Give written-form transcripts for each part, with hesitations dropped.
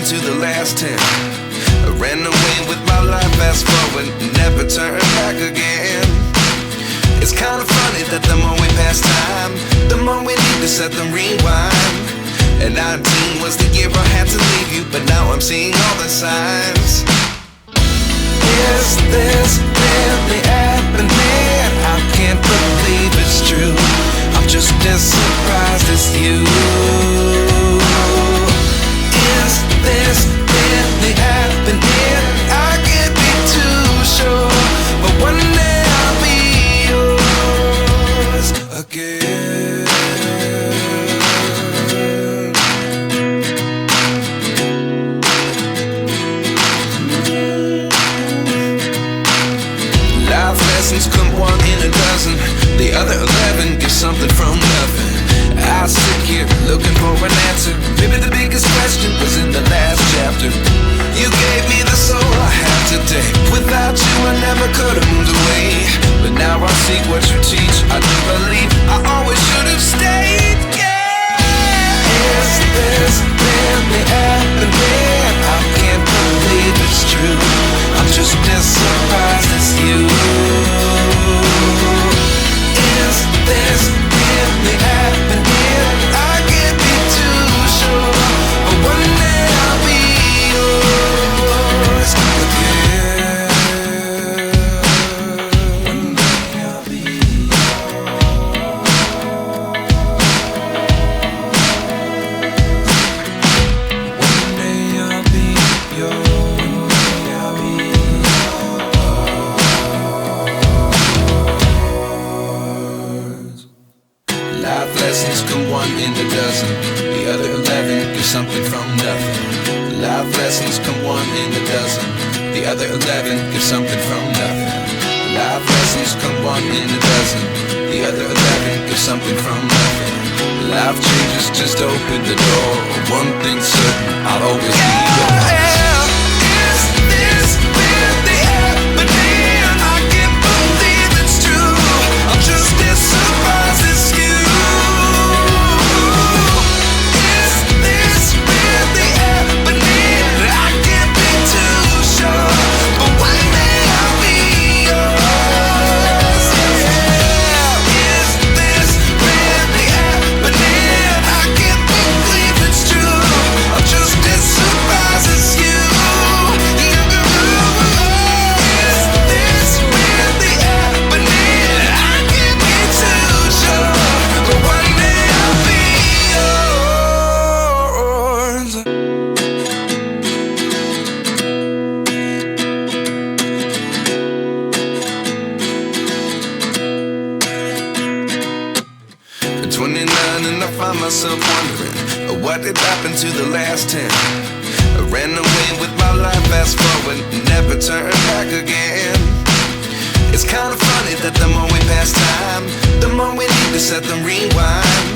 happened to the last 10? I ran away with my life, fast forward, never turn back again. It's kind of funny that the more we pass time, the more we need to set them rewind. And 19 was the year I had to leave you, but now I'm seeing all the signs. Is this really happening? I can't believe it's true. I'm just as surprised as you. Is this really happening? I can't be too sure, but one day I'll be yours again. Life lessons come one in a dozen. The other 11 get something from nothing. I sit here looking for an answer. Maybe the biggest question was in the last chapter. You gave me the soul I have today. Without you I never could have moved away. But now I see what you teach. I do believe I always should have stayed. Yeah. Is this really happening? I can't believe it's true. I'm just as surprised as you. Is this really happening? I can't be too sure, but one day I'll be yours again. One day I'll be One day I'll be yours. I'll be yours. Life lessons come one in a dozen. The other 11 get something from nothing. Life lessons come one in a dozen. The other 11 get something from nothing. Life lessons come one in a dozen. The other 11 get something from nothing. Life changes, just open the door. One thing's certain, I'll always be yours. Is this really happening? I can't believe it's true. I'm just as surprised as you. Is this really happening? I can't be too sure, but one day I'll be yours. Yeah. Is this really happening? I can't believe it's true. I'm just as surprised as you. Is this really happening? I can't be too sure, but one day I'll be yours. At 29 and I find myself wondering, what did happen to the last 10? I ran away with my life, fast forward, never turn back again. It's kind of funny that the more we pass time, the more we need to set them rewind.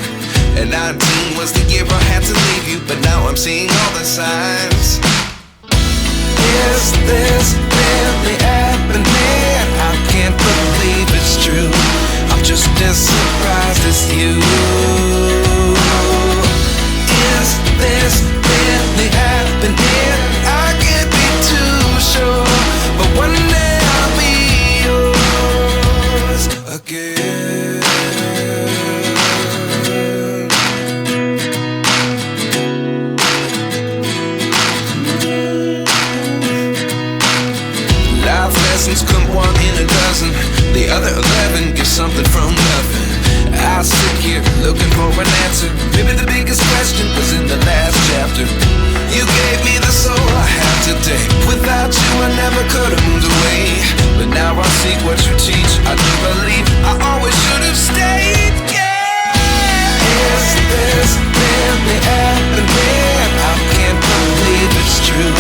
And 19 was the year I had to leave you, but now I'm seeing all the signs. Is this really happening? I can't believe it's true. I'm just as surprised as you. Is this really happening? I can't be too sure, but one day I'll be yours again. Life lessons come one in a dozen. The other 11 get something from nothing. I sit here looking for an answer. Maybe the biggest question was in the last chapter. You gave me the soul I have today. Without you I never could have moved away. But now I see what you teach. I do believe I always should have stayed. Yeah. Is this really happening? I can't believe it's true.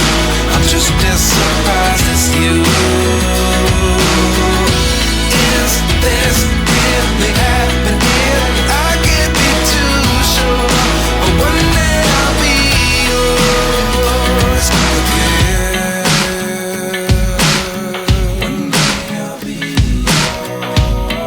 I'm just as surprised as you. Is this really happening? I can't be too sure, but one day I'll be yours again. One day I'll be yours.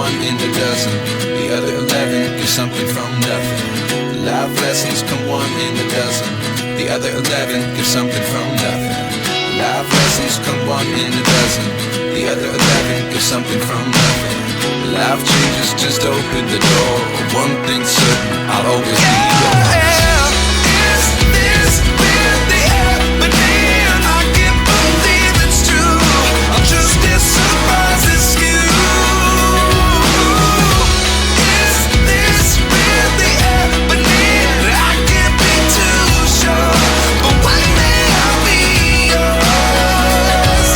one in a dozen. The other 11 give something from nothing. Life lessons come one in a dozen. The other 11 give something from nothing. Life lessons come one in a dozen. The other 11 give something from nothing. Life changes, just open the door. One thing's certain, I'll always be yours. Is this really happening? I can't believe it's true. I'm just as surprised as you. Is this really happening? I can't be too sure, but one day I'll be yours.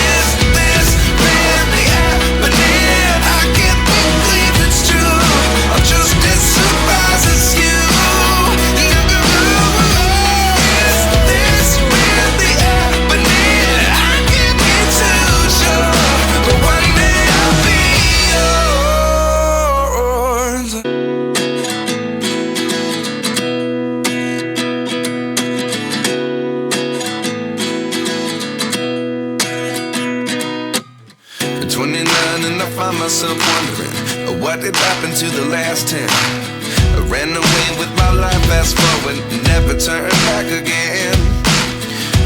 Is this really happening? I can't believe it's true. I'm just as surprised as you. Is this really happening? I can't be too sure, but one day I'll be yours. At 29 and I find myself wondering what did happen to the last 10. I ran away with my life, fast forward, never turn back again.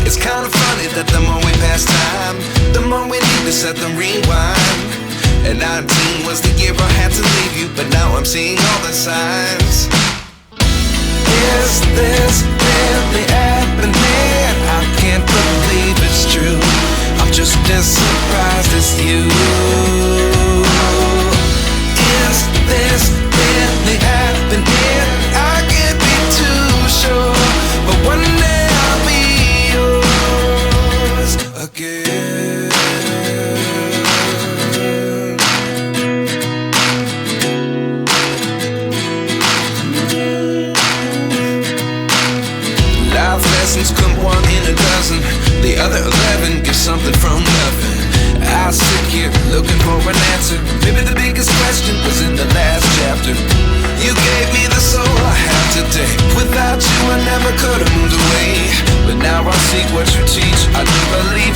It's kind of funny that the more we pass time, the more we need to set the rewind. And 19 was the year I had to leave you, but now I'm seeing all the signs. Is this really happening? I can't believe it's true. I'm just as surprised as you. Is this really happening? I can't be too sure, but one day I'll be yours again. Life lessons come one in a dozen. The other 11 give something from nothing. I sit here looking for an answer. Maybe the biggest question was in the last chapter. You gave me the soul I have today. Without you I never could have moved away. But now I see what you teach. I do believe